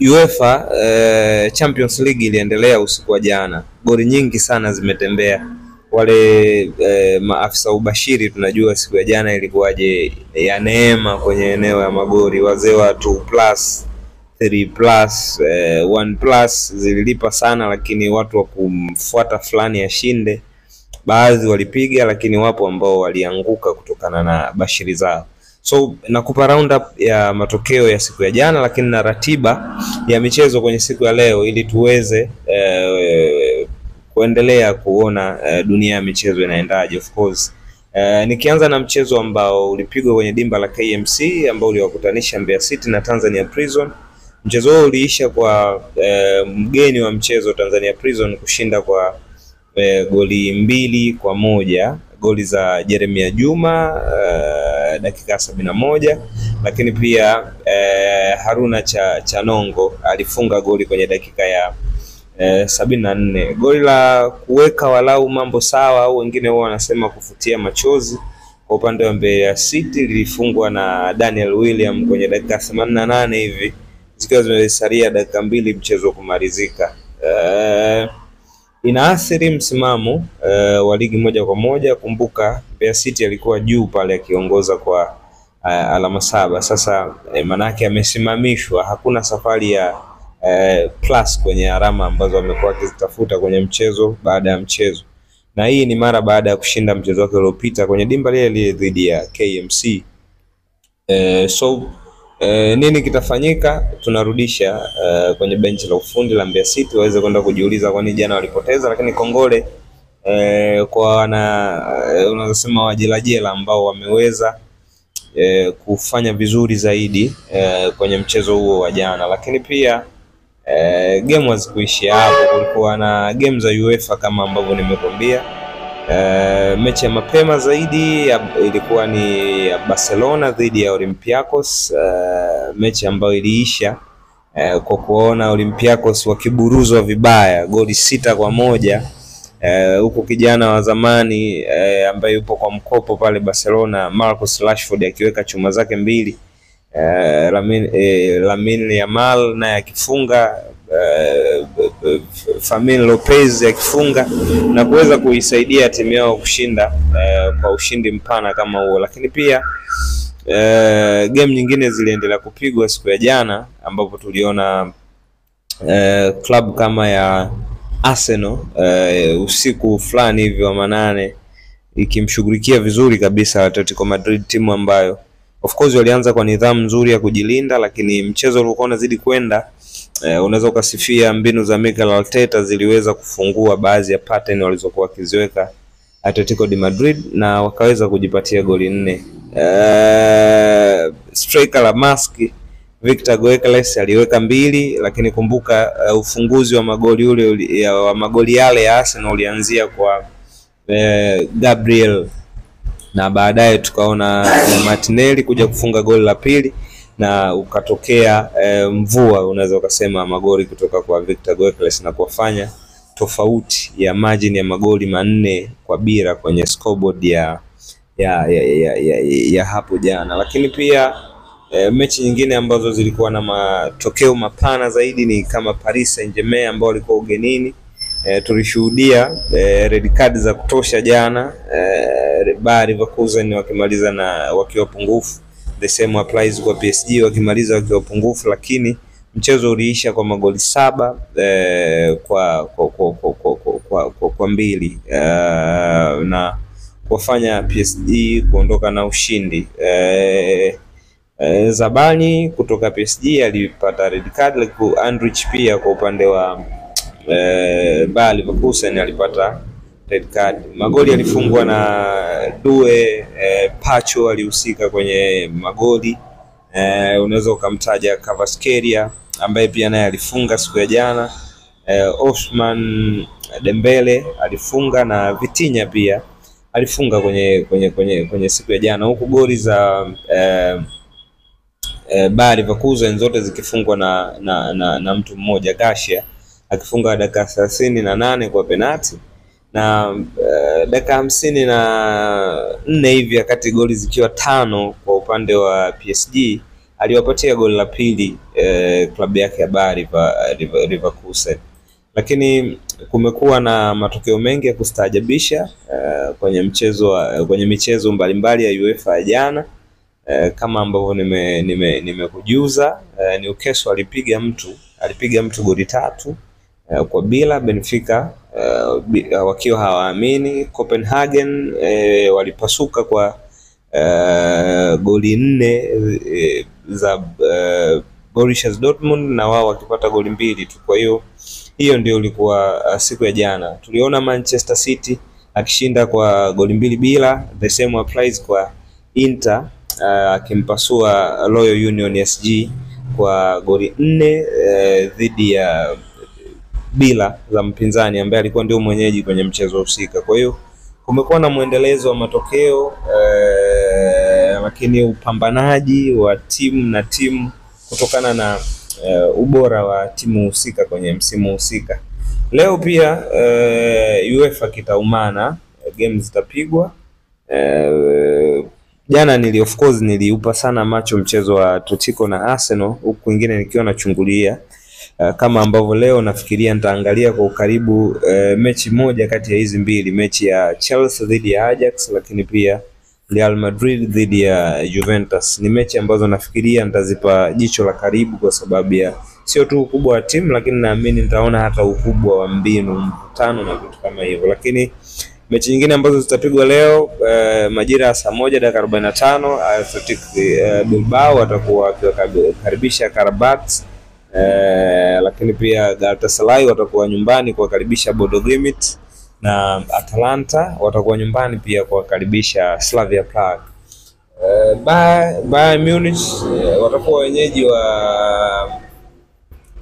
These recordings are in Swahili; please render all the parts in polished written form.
UEFA Champions League iliendelea usiku wa jana. Goli nyingi sana zimetembea. Wale maafisa ubashiri tunajua siku ya jana ilikuwaje ya neema kwenye eneo ya magoli. Wazee wa 2+, 3+, 1+ zililipa sana, lakini watu wa kumfuata fulani ashinde baadhi walipiga, lakini wapo ambao walianguka kutokana na bashiri zao. So nakupa roundup ya matokeo ya siku ya jana, lakini na ratiba ya michezo kwenye siku ya leo ili tuweze kuendelea kuona dunia ya michezo inaendaje. Of course nikianza na mchezo ambao ulipigwa kwenye dimba la KMC ambao uliwakutanisha Mbeya City na Tanzania Prison. Mchezo huo uliisha kwa mgeni wa mchezo Tanzania Prison kushinda kwa goli 2-1, goli za Jeremia Juma dakika 71, lakini pia Haruna Chanongo alifunga goli kwenye dakika ya 74. Goli la kuweka walau mambo sawa, au wengine wao wanasema kufutia machozi, kwa upande wa Mbeya City lilifungwa na Daniel William kwenye dakika 88 hivi, zikiwa zimesalia dakika 2 mchezo kumalizika. Inaathiri msimamo wa ligi moja kwa moja. Kumbuka Mbeya City alikuwa juu pale akiongoza kwa alama 7. Sasa manake amesimamishwa, hakuna safari ya plus kwenye alama ambazo amekuwa akizitafuta kwenye mchezo baada ya mchezo, na hii ni mara baada ya kushinda mchezo wake uliopita kwenye dimba lile dhidi ya KMC. Nini kitafanyika? Tunarudisha kwenye benchi la ufundi la Mbeya City waweze kwenda kujiuliza kwa nini jana walipoteza, lakini kongole kwa unasema wajilajela ambao wameweza kufanya vizuri zaidi kwenye mchezo huo wa jana. Lakini pia game hazikuishia hapo, kulikuwa na game za UEFA kama ambavyo nimekuambia. Mechi ya mapema zaidi ilikuwa ni ya Barcelona dhidi ya Olympiacos, mechi ambayo iliisha kwa kuona Olympiacos wakiburuzwa vibaya goli 6-1, huko kijana wa zamani ambaye yupo kwa mkopo pale Barcelona, Marcus Rashford akiweka chuma zake 2, Lamine Yamal naye akifunga, Fermin Lopez akifunga na kuweza kuisaidia timu yao kushinda kwa ushindi mpana kama huo. Lakini pia game nyingine ziliendelea kupigwa siku ya jana, ambapo tuliona club kama ya Arsenal usiku fulani hivi wa manane ikimshughulikia vizuri kabisa Atletico Madrid, timu ambayo of course walianza kwa nidhamu nzuri ya kujilinda, lakini mchezo ulikuwa unazidi kwenda. Unaweza ukasifia mbinu za Mikel Arteta ziliweza kufungua baadhi ya pattern walizokuwa wakiziweka Atletico de Madrid na wakaweza kujipatia goli 4. Striker la Mask Victor Goekeles aliweka 2, lakini kumbuka ufunguzi wa magoli yale ya Arsenal ulianzia kwa Gabriel, na baadaye tukaona Martinelli kuja kufunga goli la pili, na ukatokea mvua unaweza ukasema magoli kutoka kwa Victor Goekeles na kuwafanya tofauti ya margin ya magoli 4-0 kwenye scoreboard ya hapo jana. Lakini pia mechi nyingine ambazo zilikuwa na matokeo mapana zaidi ni kama Paris Saint-Germain ambao walikuwa ugenini. Tulishuhudia red card za kutosha jana, Bayer Leverkusen wakimaliza na wakiwa pungufu, the same applies kwa PSG wakimaliza wakiwa pungufu, lakini mchezo uliisha kwa magoli 7 kwa 2 na kufanya PSG kuondoka na ushindi. Zabani kutoka PSG alipata red card, like Andrich pia kwa upande wa Bayer Leverkusen alipata red card. Magoli yalifungwa na Due, Pacho alihusika kwenye magoli. Unaweza ukamtaja Kvaratskhelia ambaye pia naye alifunga siku ya jana. Ousmane Dembele alifunga na Vitinha pia alifunga kwenye siku ya jana, huku goli za Bayer Leverkusen zote zikifungwa na mtu mmoja, Garcia akifunga dakika 38 kwa penalti, na dakika 54 hivi wakati goli zikiwa 5 kwa upande wa PSG, aliwapatia goli la pili klabu yake ya Bayer Leverkusen. Lakini kumekuwa na matokeo mengi ya kustaajabisha kwenye michezo mbalimbali ya UEFA ya jana. Kama ambavyo nimekujuza, Newcastle alipiga mtu goli 3 kwa bila. Benfica wakiwa hawaamini. Copenhagen walipasuka kwa goli 4 za Borussia Dortmund, na wao wakipata goli 2 tu. Kwa hiyo ndio ilikuwa siku ya jana. Tuliona Manchester City akishinda kwa goli 2 bila. The same applies kwa Inter akimpasua Royal Union SG kwa goli 4 dhidi ya bila za mpinzani ambaye alikuwa ndio mwenyeji kwenye mchezo husika. Kwa hiyo kumekuwa na muendelezo wa matokeo, lakini upambanaji wa timu kutokana na ubora wa timu husika kwenye msimu husika. Leo pia UEFA kitaumana, games zitapigwa. Jana of course niliupa sana macho mchezo wa Atletico na Arsenal, huku kwingine nikiwa nachungulia. Kama ambavyo leo nafikiria nitaangalia kwa ukaribu mechi moja kati ya hizi mbili, mechi ya Chelsea dhidi ya Ajax, lakini pia Real Madrid dhidi ya Juventus. Ni mechi ambazo nafikiria nitazipa jicho la karibu kwa sababu ya sio tu ukubwa wa timu, lakini naamini nitaona hata ukubwa wa mbinu, mkutano na vitu kama hivyo. Lakini mechi nyingine ambazo zitapigwa leo majira ya saa 1:45, Athletic Bilbao watakuwa wakikaribisha Karabakh. Lakini pia Galatasaray watakuwa nyumbani kuwakaribisha Bodo Glimt, na Atalanta watakuwa nyumbani pia kuwakaribisha Slavia Prague. Bayern Munich watakuwa wenyeji wa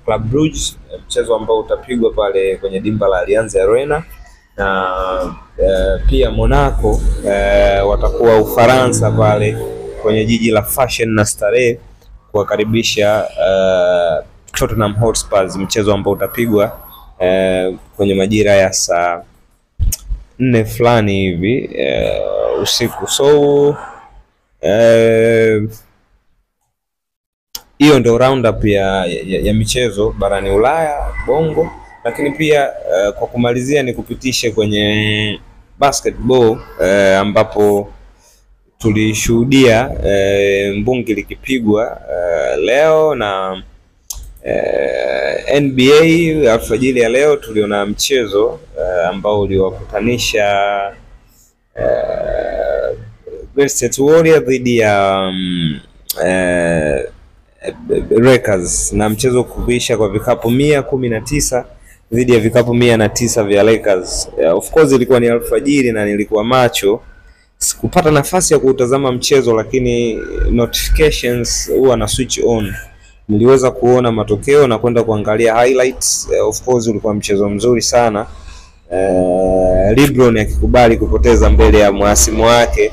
Club Brugge, mchezo ambao utapigwa pale kwenye dimba la Allianz Arena. Na pia Monaco watakuwa Ufaransa pale kwenye jiji la fashion na starehe kuwakaribisha Tottenham Hotspur, mchezo ambao utapigwa kwenye majira ya saa 4 fulani hivi usiku. So hiyo ndio roundup ya michezo barani Ulaya, Bongo. Lakini pia kwa kumalizia ni kupitishe kwenye basketball ambapo tulishuhudia mbungi likipigwa leo, na NBA alfajiri ya leo tuliona mchezo ambao uliwakutanisha Golden State Warriors dhidi ya Lakers, na mchezo kuisha kwa vikapu 119 dhidi ya vikapu 109 vya Lakers. Of course ilikuwa ni alfajiri na nilikuwa macho, sikupata nafasi ya kutazama mchezo, lakini notifications huwa na switch on. Niliweza kuona matokeo na kwenda kuangalia highlights. Of course ulikuwa mchezo mzuri sana. LeBron akikubali kupoteza mbele ya mhasimu wake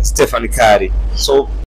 Stephen Curry. So